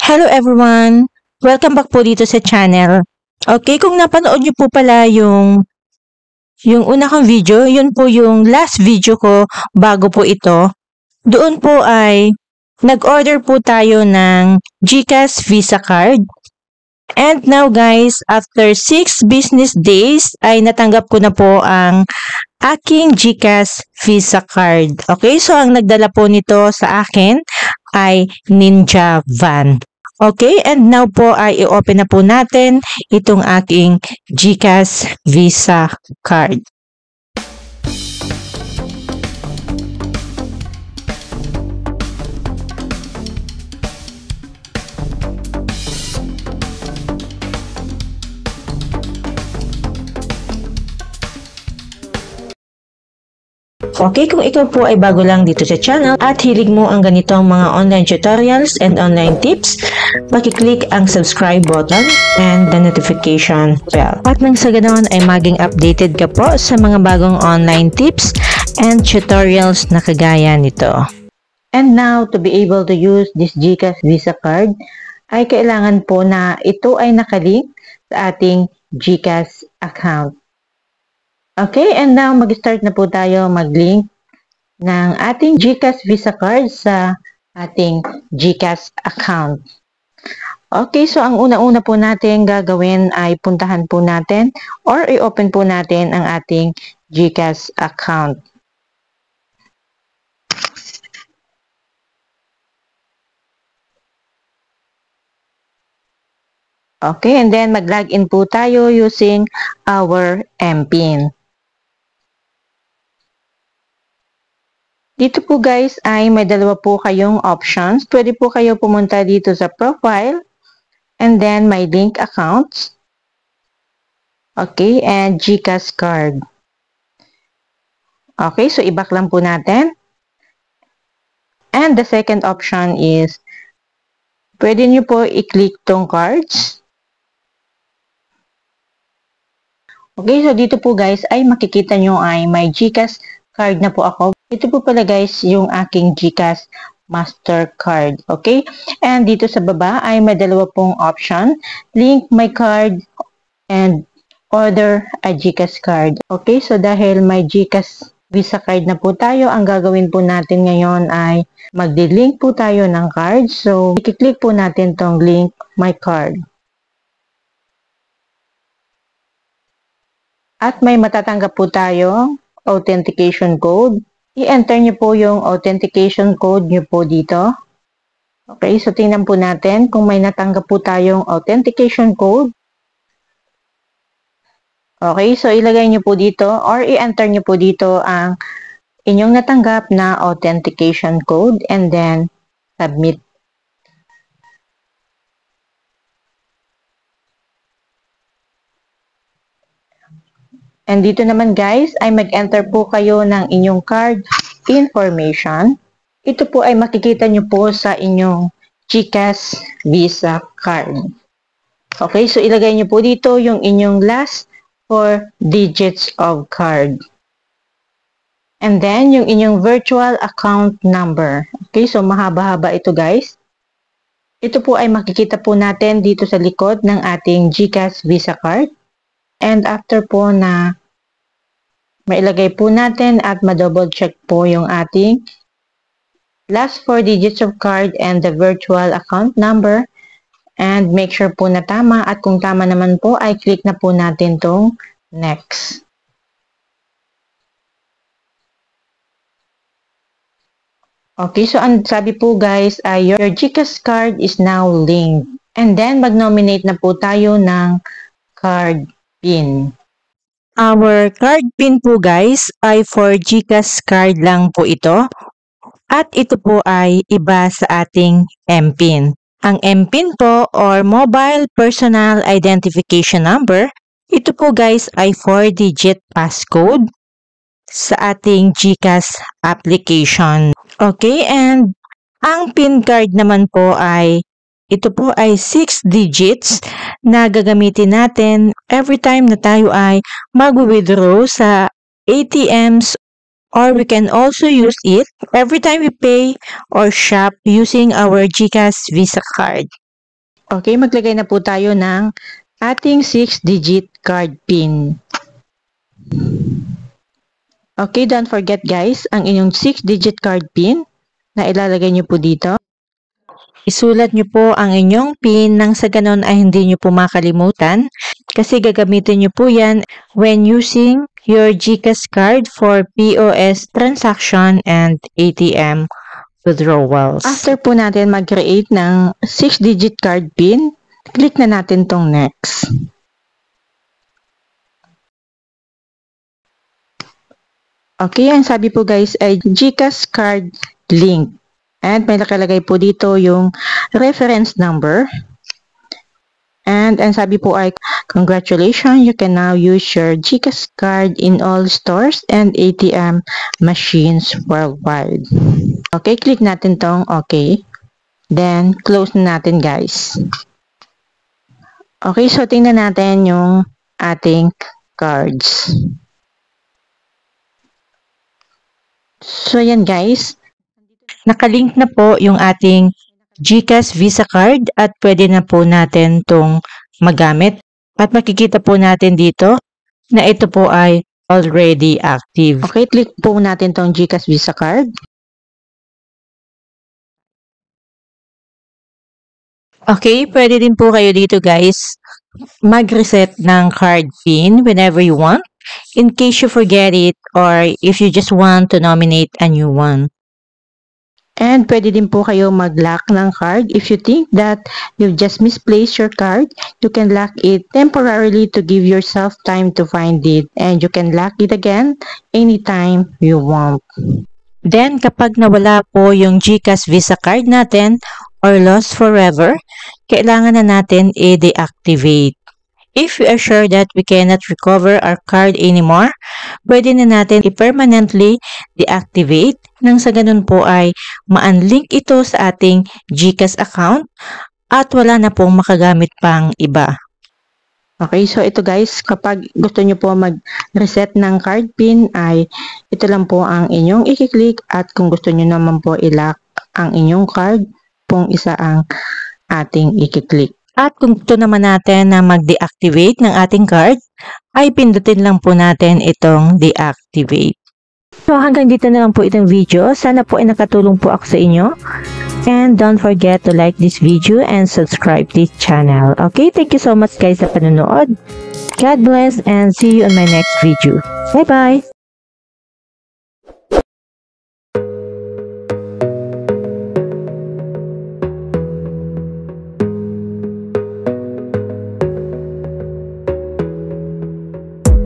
Hello everyone! Welcome back po dito sa channel. Okay, kung napanood niyo po pala yung una kong video, yun po yung last video ko bago po ito. Doon po ay nag-order po tayo ng GCash Visa Card. And now guys, after 6 business days ay natanggap ko na po ang aking GCash Visa Card. Okay, so ang nagdala po nito sa akin ay Ninja Van. Okay, and now po ay i-open na po natin itong aking GCash Visa Card. Okay, kung ikaw po ay bago lang dito sa channel at hilig mo ang ganitong mga online tutorials and online tips, pakiclick ang subscribe button and the notification bell. At nang sa ganoon ay maging updated ka po sa mga bagong online tips and tutorials na kagaya nito. And now, to be able to use this GCash Visa Card, ay kailangan po na ito ay nakalink sa ating GCash account. Okay, and now mag-start na po tayo mag-link ng ating GCash Visa Card sa ating GCash account. Okay, so ang una-una po natin gagawin ay puntahan po natin or i-open po natin ang ating GCash account. Okay, and then mag-login po tayo using our MPIN. Dito po guys ay may dalawa po kayong options. Pwede po kayo pumunta dito sa profile and then may link accounts. Okay, and GCash card. Okay, so i-back lang po natin. And the second option is pwede nyo po i-click tong cards. Okay, so dito po guys ay makikita nyo ay may GCash card na po ako. Ito po pala guys yung aking GCash Mastercard. Okay? And dito sa baba ay may dalawa pong option. Link my card and order a GCash card. Okay? So dahil may GCash Visa Card na po tayo, ang gagawin po natin ngayon ay magdi-link po tayo ng card. So i-click po natin tong link my card. At may matatanggap po tayo authentication code. I-enter nyo po yung authentication code nyo po dito. Okay, so tingnan po natin kung may natanggap po tayong authentication code. Okay, so ilagay nyo po dito or i-enter nyo po dito ang inyong natanggap na authentication code and then submit. And dito naman guys, ay mag-enter po kayo ng inyong card information. Ito po ay makikita nyo po sa inyong GCash Visa Card. Okay, so ilagay nyo po dito yung inyong last 4 digits of card. And then, yung inyong virtual account number. Okay, so mahaba-haba ito guys. Ito po ay makikita po natin dito sa likod ng ating GCash Visa Card. And after po na mailagay po natin at ma-double check po yung ating last 4 digits of card and the virtual account number and make sure po na tama at kung tama naman po ay click na po natin tong next. Okay, so ang sabi po guys ay your GCash card is now linked and then mag-nominate na po tayo ng card PIN. Our card PIN po guys ay for GCash card lang po ito. At ito po ay iba sa ating MPIN. Ang MPIN po or Mobile Personal Identification Number, ito po guys ay 4-digit passcode sa ating GCash application. Okay, and ang PIN card naman po ay ito po ay 6 digits na gagamitin natin every time na tayo ay mag-withdraw sa ATMs or we can also use it every time we pay or shop using our GCash Visa Card. Okay, maglagay na po tayo ng ating 6-digit card PIN. Okay, don't forget guys, ang inyong 6-digit card PIN na ilalagay nyo po dito. Isulat nyo po ang inyong PIN nang sa ganon ay hindi nyo po makalimutan kasi gagamitin nyo po yan when using your GCash card for POS transaction and ATM withdrawals. After po natin mag-create ng 6-digit card PIN, click na natin tong next. Okay, ang sabi po guys ay GCash card link. And may nakalagay po dito yung reference number. And ang sabi po ay, congratulations, you can now use your GCash card in all stores and ATM machines worldwide. Okay, click natin tong okay. Then, close na natin guys. Okay, so tingnan natin yung ating cards. So, yan guys. Nakalink na po yung ating GCash Visa card at pwede na po natin itong magamit. At makikita po natin dito na ito po ay already active. Okay, click po natin itong GCash Visa card. Okay, pwede din po kayo dito guys mag-reset ng card PIN whenever you want in case you forget it or if you just want to nominate a new one. And pwede din po kayo mag-lock ng card. If you think that you've just misplaced your card, you can lock it temporarily to give yourself time to find it. And you can lock it again anytime you want. Then, kapag nawala po yung GCash Visa card natin or lost forever, kailangan na natin i-deactivate. If we are sure that we cannot recover our card anymore, pwede na natin i-permanently deactivate nang sa ganun po ay ma-unlink ito sa ating GCash account at wala na pong makagamit pang iba. Okay, so ito guys, kapag gusto nyo po mag-reset ng card PIN ay ito lang po ang inyong i-click at kung gusto nyo naman po i-lock ang inyong card, pong isa ang ating i-click. At kung gusto naman natin na mag-deactivate ng ating card, ay pindutin lang po natin itong deactivate. So hanggang dito na lang po itong video. Sana po ay nakatulong po ako sa inyo. And don't forget to like this video and subscribe this channel. Okay, thank you so much guys sa panonood. God bless and see you on my next video. Bye-bye!